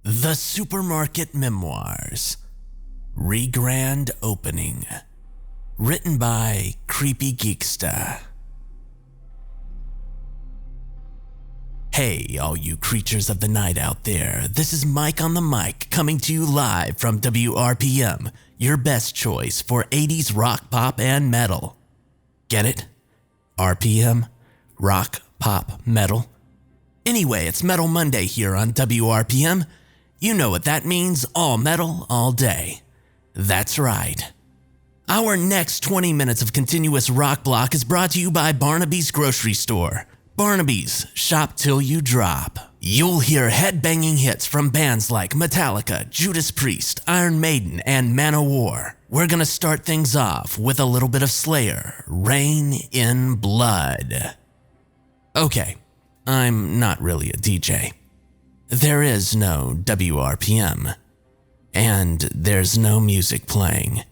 The Supermarket Memoirs. Re-Grand Opening. Written by CreepyGeeksta. Hey, all you creatures of the night out there. This is Mike on the mic, coming to you live from WRPM, your best choice for 80s rock, pop, and metal. Get it? RPM? Rock, pop, metal? Anyway, it's Metal Monday here on WRPM. You know what that means, all metal, all day. That's right. Our next 20 minutes of continuous rock block is brought to you by Barnaby's Grocery Store. Barnaby's, shop till you drop. You'll hear head-banging hits from bands like Metallica, Judas Priest, Iron Maiden, and Manowar. We're gonna start things off with a little bit of Slayer, Rain in Blood. Okay, I'm not really a DJ. There is no WRPM, and there's no music playing.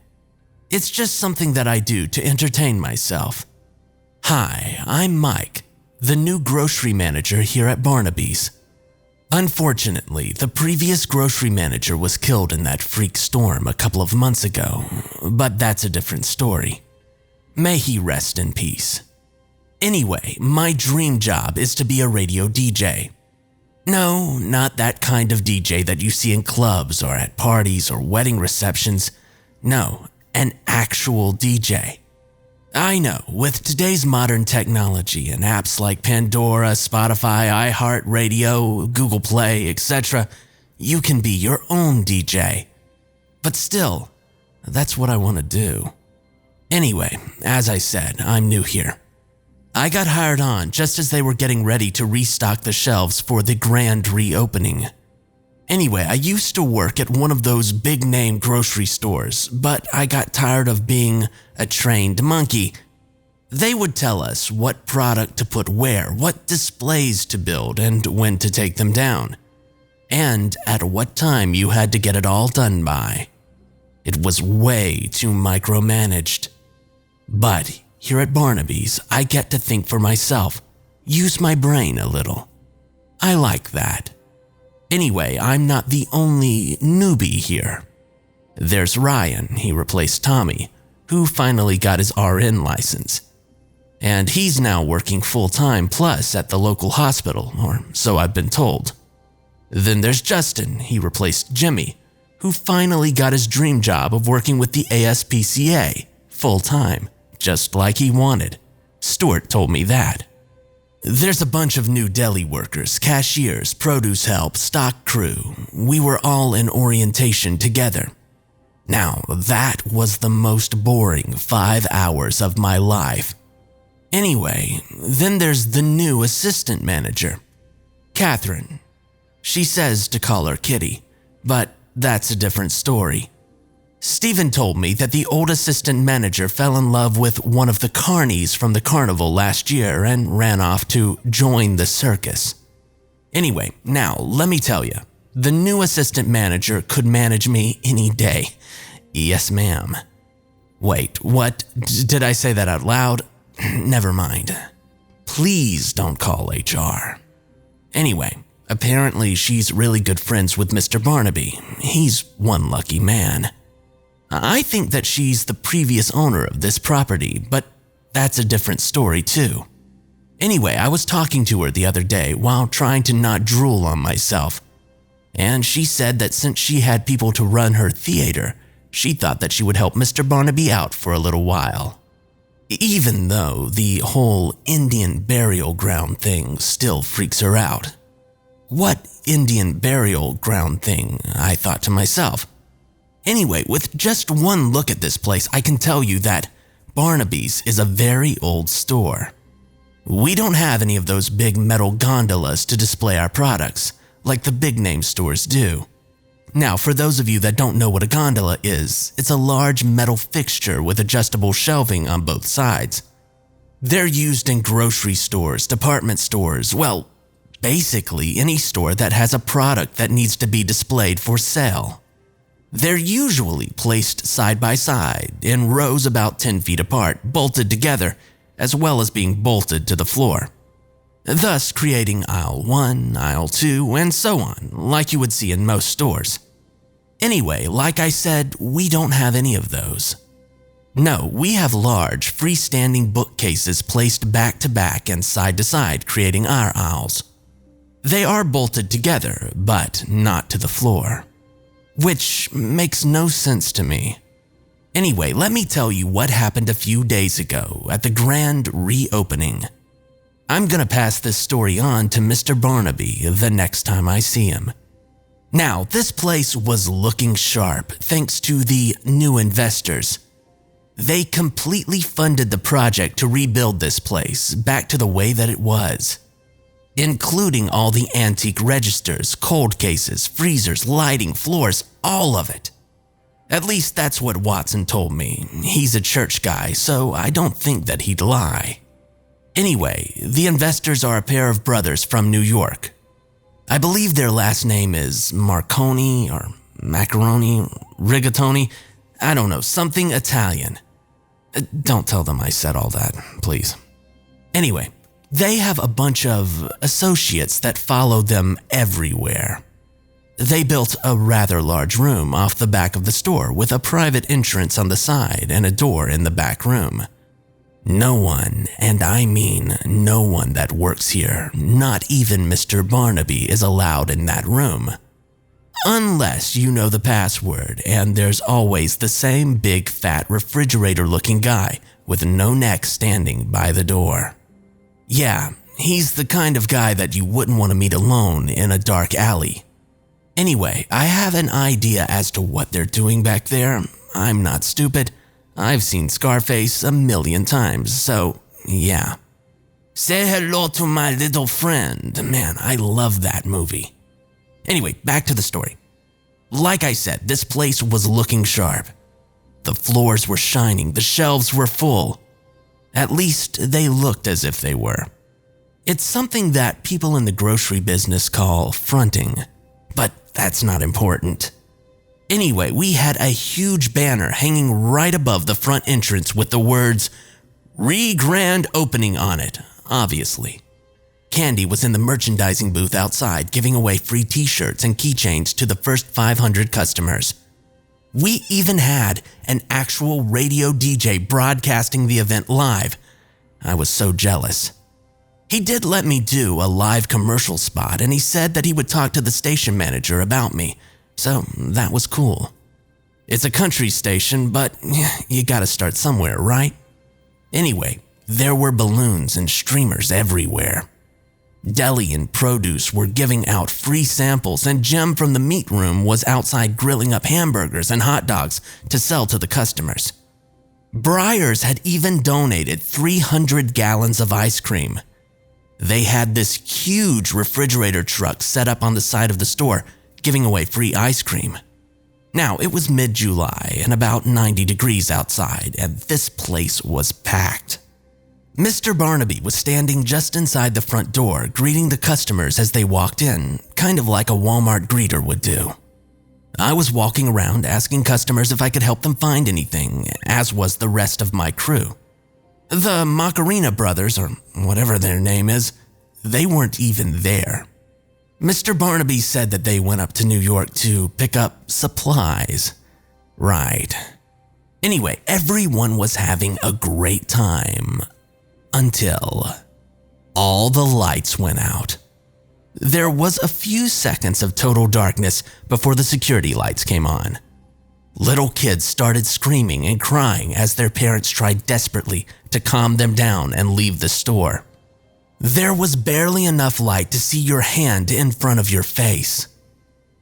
It's just something that I do to entertain myself. Hi, I'm Mike, the new grocery manager here at Barnaby's. Unfortunately, the previous grocery manager was killed in that freak storm a couple of months ago, but that's a different story. May he rest in peace. Anyway, my dream job is to be a radio DJ. No, not that kind of DJ that you see in clubs or at parties or wedding receptions. No, an actual DJ. I know, with today's modern technology and apps like Pandora, Spotify, iHeartRadio, Google Play, etc., you can be your own DJ. But still, that's what I want to do. Anyway, as I said, I'm new here. I got hired on just as they were getting ready to restock the shelves for the grand reopening. Anyway, I used to work at one of those big-name grocery stores, but I got tired of being a trained monkey. They would tell us what product to put where, what displays to build, and when to take them down, and at what time you had to get it all done by. It was way too micromanaged. But here at Barnaby's, I get to think for myself, use my brain a little. I like that. Anyway, I'm not the only newbie here. There's Ryan, he replaced Tommy, who finally got his RN license. And he's now working full-time plus at the local hospital, or so I've been told. Then there's Justin, he replaced Jimmy, who finally got his dream job of working with the ASPCA, full-time. Just like he wanted. Stuart told me that. There's a bunch of new deli workers, cashiers, produce help, stock crew. We were all in orientation together. Now, that was the most boring 5 hours of my life. Anyway, then there's the new assistant manager, Catherine. She says to call her Kitty, but that's a different story. Stephen told me that the old assistant manager fell in love with one of the carnies from the carnival last year and ran off to join the circus. Anyway, now let me tell you, the new assistant manager could manage me any day. Yes, ma'am. Wait, what? Did I say that out loud? Never mind. Please don't call HR. Anyway, apparently she's really good friends with Mr. Barnaby. He's one lucky man. I think that she's the previous owner of this property, but that's a different story too. Anyway, I was talking to her the other day while trying to not drool on myself, and she said that since she had people to run her theater, she thought that she would help Mr. Barnaby out for a little while. Even though the whole Indian burial ground thing still freaks her out. What Indian burial ground thing? I thought to myself. Anyway, with just one look at this place, I can tell you that Barnaby's is a very old store. We don't have any of those big metal gondolas to display our products, like the big name stores do. Now, for those of you that don't know what a gondola is, it's a large metal fixture with adjustable shelving on both sides. They're used in grocery stores, department stores, well, basically any store that has a product that needs to be displayed for sale. They're usually placed side by side, in rows about 10 feet apart, bolted together, as well as being bolted to the floor. thus creating aisle 1, aisle 2, and so on, like you would see in most stores. Anyway, like I said, we don't have any of those. No, we have large, freestanding bookcases placed back to back and side to side, creating our aisles. They are bolted together, but not to the floor, which makes no sense to me. Anyway, let me tell you what happened a few days ago at the grand reopening. I'm gonna pass this story on to Mr. Barnaby the next time I see him. Now, this place was looking sharp thanks to the new investors. They completely funded the project to rebuild this place back to the way that it was, including all the antique registers, cold cases, freezers, lighting, floors, all of it. At least that's what Watson told me. He's a church guy, so I don't think that he'd lie. Anyway, the investors are a pair of brothers from New York. I believe their last name is Marconi or Macaroni, Rigatoni. I don't know, something Italian. Don't tell them I said all that, please. Anyway, they have a bunch of associates that follow them everywhere. They built a rather large room off the back of the store with a private entrance on the side and a door in the back room. No one, and I mean no one that works here, not even Mr. Barnaby, is allowed in that room. Unless you know the password, and there's always the same big fat refrigerator-looking guy with no neck standing by the door. Yeah, he's the kind of guy that you wouldn't want to meet alone in a dark alley. Anyway, I have an idea as to what they're doing back there. I'm not stupid. I've seen Scarface a million times, so yeah. Say hello to my little friend. Man, I love that movie. Anyway, back to the story. Like I said, this place was looking sharp. The floors were shining, the shelves were full. At least they looked as if they were. It's something that people in the grocery business call fronting, but that's not important. Anyway, we had a huge banner hanging right above the front entrance with the words, "Re-Grand Opening" on it, obviously. Candy was in the merchandising booth outside giving away free t-shirts and keychains to the first 500 customers. We even had an actual radio DJ broadcasting the event live. I was so jealous. He did let me do a live commercial spot, and he said that he would talk to the station manager about me. So that was cool. It's a country station, but you gotta start somewhere, right? Anyway, there were balloons and streamers everywhere. Deli and produce were giving out free samples, and Jim from the meat room was outside grilling up hamburgers and hot dogs to sell to the customers. Breyers had even donated 300 gallons of ice cream. They had this huge refrigerator truck set up on the side of the store, giving away free ice cream. Now, it was mid-July and about 90 degrees outside, and this place was packed. Mr. Barnaby was standing just inside the front door, greeting the customers as they walked in, kind of like a Walmart greeter would do. I was walking around asking customers if I could help them find anything, as was the rest of my crew. The Macarena brothers, or whatever their name is, they weren't even there. Mr. Barnaby said that they went up to New York to pick up supplies. Right. Anyway, everyone was having a great time. Until all the lights went out. There was a few seconds of total darkness before the security lights came on. Little kids started screaming and crying as their parents tried desperately to calm them down and leave the store. There was barely enough light to see your hand in front of your face.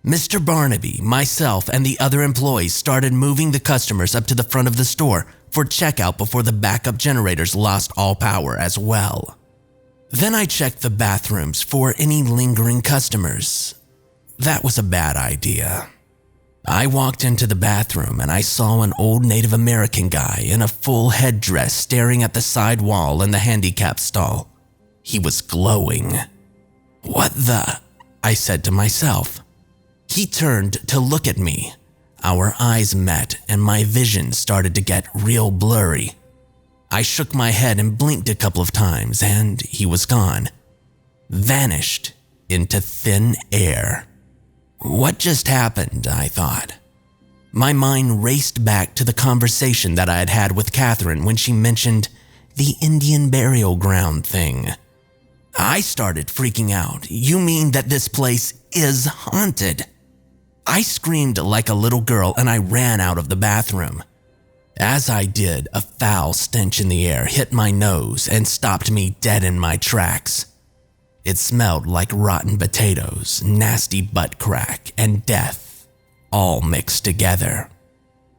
Mr. Barnaby, myself, and the other employees started moving the customers up to the front of the store for checkout before the backup generators lost all power as well. Then I checked the bathrooms for any lingering customers. That was a bad idea. I walked into the bathroom and I saw an old Native American guy in a full headdress staring at the side wall in the handicap stall. He was glowing. "What the?" I said to myself. He turned to look at me. Our eyes met and my vision started to get real blurry. I shook my head and blinked a couple of times and he was gone. vanished into thin air. What just happened, I thought. My mind raced back to the conversation that I had had with Catherine when she mentioned the Indian burial ground thing. I started freaking out. You mean that this place is haunted? I screamed like a little girl and I ran out of the bathroom. As I did, a foul stench in the air hit my nose and stopped me dead in my tracks. It smelled like rotten potatoes, nasty butt crack, and death, all mixed together.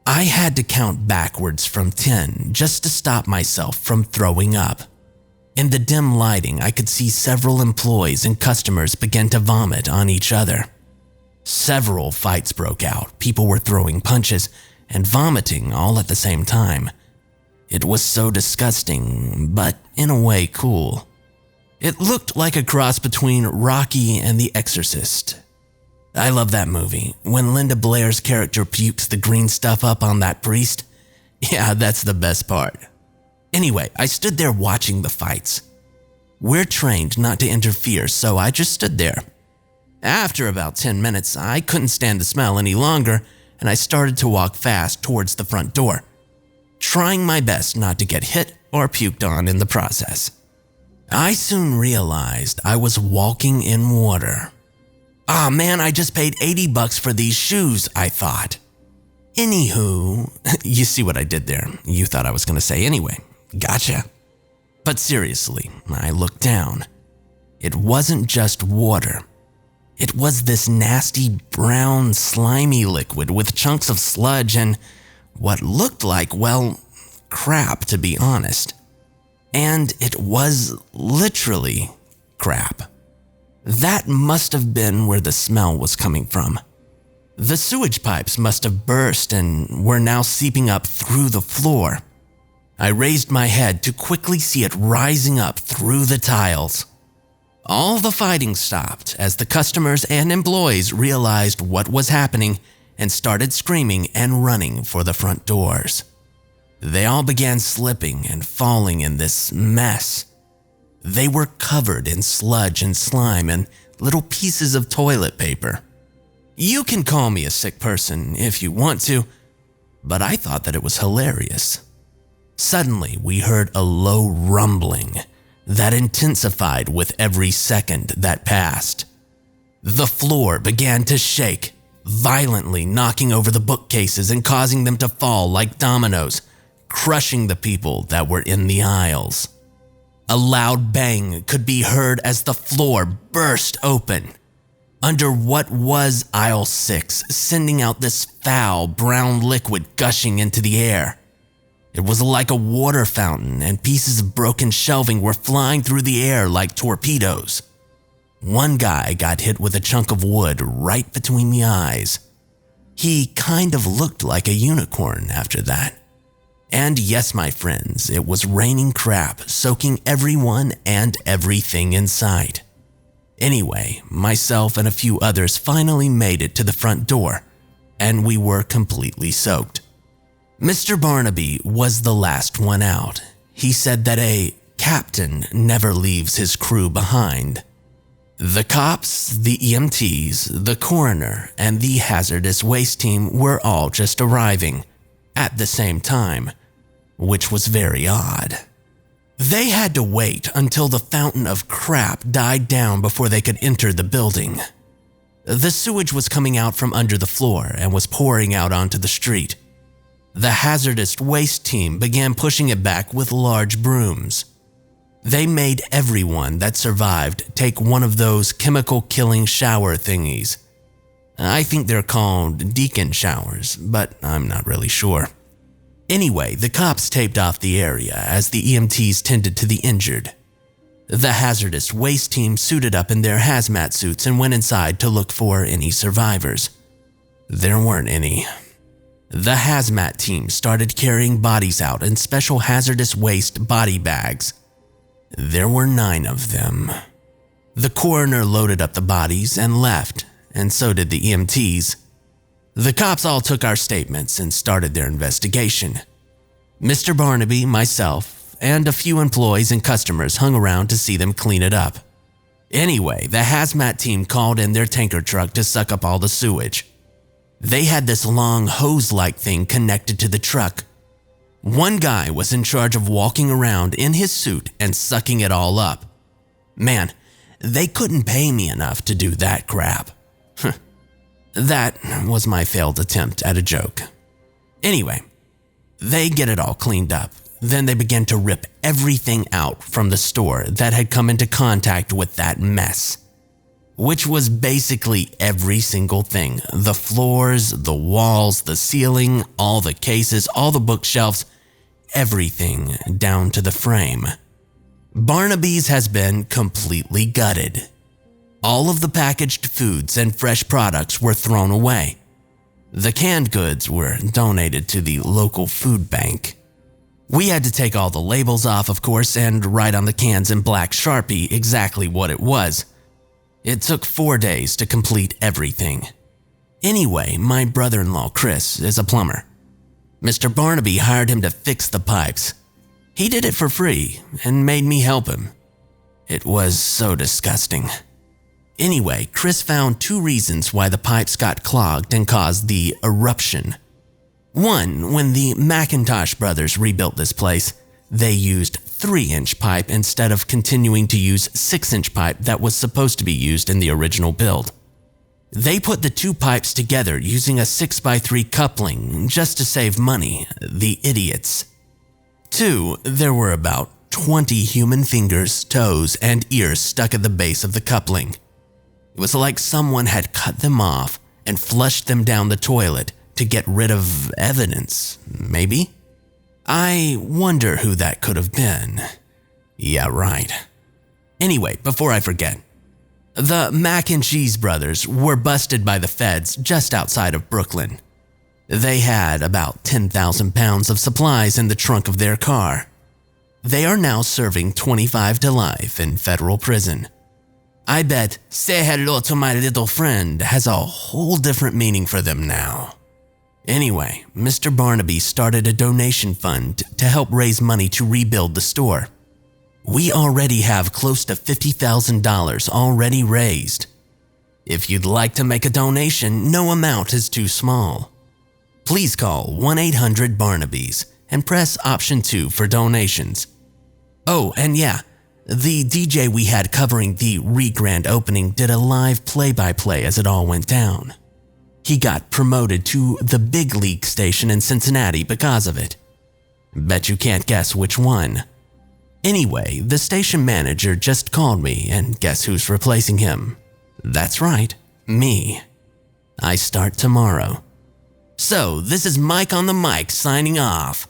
I had to count backwards from 10 just to stop myself from throwing up. In the dim lighting, I could see several employees and customers begin to vomit on each other. Several fights broke out. People were throwing punches and vomiting all at the same time. It was so disgusting, but in a way cool. It looked like a cross between Rocky and The Exorcist. I love that movie. When Linda Blair's character pukes the green stuff up on that priest, yeah, that's the best part. Anyway, I stood there watching the fights. We're trained not to interfere, so I just stood there. After about 10 minutes, I couldn't stand the smell any longer, and I started to walk fast towards the front door, trying my best not to get hit or puked on in the process. I soon realized I was walking in water. Ah man, I just paid $80 for these shoes, I thought. Anywho, you see what I did there. You thought I was going to say anyway. Gotcha. But seriously, I looked down. It wasn't just water. It was this nasty brown slimy liquid with chunks of sludge and what looked like, well, crap to be honest. And it was literally crap. That must have been where the smell was coming from. The sewage pipes must have burst and were now seeping up through the floor. I raised my head to quickly see it rising up through the tiles. All the fighting stopped as the customers and employees realized what was happening and started screaming and running for the front doors. They all began slipping and falling in this mess. They were covered in sludge and slime and little pieces of toilet paper. You can call me a sick person if you want to, but I thought that it was hilarious. Suddenly, we heard a low rumbling that intensified with every second that passed. The floor began to shake, violently knocking over the bookcases and causing them to fall like dominoes, crushing the people that were in the aisles. A loud bang could be heard as the floor burst open under what was aisle 6, sending out this foul brown liquid gushing into the air. It was like a water fountain, and pieces of broken shelving were flying through the air like torpedoes. One guy got hit with a chunk of wood right between the eyes. He kind of looked like a unicorn after that. And yes, my friends, it was raining crap, soaking everyone and everything in sight. Anyway, myself and a few others finally made it to the front door, and we were completely soaked. Mr. Barnaby was the last one out. He said that a captain never leaves his crew behind. The cops, the EMTs, the coroner, and the hazardous waste team were all just arriving at the same time, which was very odd. They had to wait until the fountain of crap died down before they could enter the building. The sewage was coming out from under the floor and was pouring out onto the street. The hazardous waste team began pushing it back with large brooms. They made everyone that survived take one of those chemical-killing shower thingies. I think they're called deacon showers, but I'm not really sure. Anyway, the cops taped off the area as the EMTs tended to the injured. The hazardous waste team suited up in their hazmat suits and went inside to look for any survivors. There weren't any. The hazmat team started carrying bodies out in special hazardous waste body bags. There were 9 of them. The coroner loaded up the bodies and left, and so did the EMTs. The cops all took our statements and started their investigation. Mr. Barnaby, myself, and a few employees and customers hung around to see them clean it up. Anyway, the hazmat team called in their tanker truck to suck up all the sewage. They had this long hose-like thing connected to the truck. One guy was in charge of walking around in his suit and sucking it all up. Man, they couldn't pay me enough to do that crap. That was my failed attempt at a joke. Anyway, they get it all cleaned up. Then they began to rip everything out from the store that had come into contact with that mess. Which was basically every single thing. The floors, the walls, the ceiling, all the cases, all the bookshelves, everything down to the frame. Barnaby's has been completely gutted. All of the packaged foods and fresh products were thrown away. The canned goods were donated to the local food bank. We had to take all the labels off, of course, and write on the cans in black Sharpie exactly what it was. It took 4 days to complete everything. Anyway, my brother-in-law, Chris, is a plumber. Mr. Barnaby hired him to fix the pipes. He did it for free and made me help him. It was so disgusting. Anyway, Chris found 2 reasons why the pipes got clogged and caused the eruption. One, when the McIntosh brothers rebuilt this place, they used 3-inch pipe instead of continuing to use 6-inch pipe that was supposed to be used in the original build. They put the 2 pipes together using a 6x3 coupling just to save money, the idiots. 2, there were about 20 human fingers, toes, and ears stuck at the base of the coupling. It was like someone had cut them off and flushed them down the toilet to get rid of evidence, maybe? I wonder who that could have been. Yeah, right. Anyway, before I forget, the Mac and Cheese brothers were busted by the feds just outside of Brooklyn. They had about 10,000 pounds of supplies in the trunk of their car. They are now serving 25 to life in federal prison. I bet "say hello to my little friend" has a whole different meaning for them now. Anyway, Mr. Barnaby started a donation fund to help raise money to rebuild the store. We already have close to $50,000 already raised. If you'd like to make a donation, no amount is too small. Please call 1-800-BARNABYS and press option 2 for donations. Oh, and yeah, the DJ we had covering the re-grand opening did a live play-by-play as it all went down. He got promoted to the big league station in Cincinnati because of it. Bet you can't guess which one. Anyway, the station manager just called me, and guess who's replacing him? That's right, me. I start tomorrow. So, this is Mike on the mic signing off.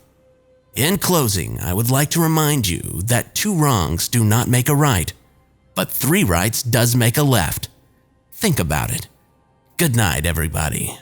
In closing, I would like to remind you that 2 wrongs do not make a right, but 3 rights does make a left. Think about it. Good night, everybody.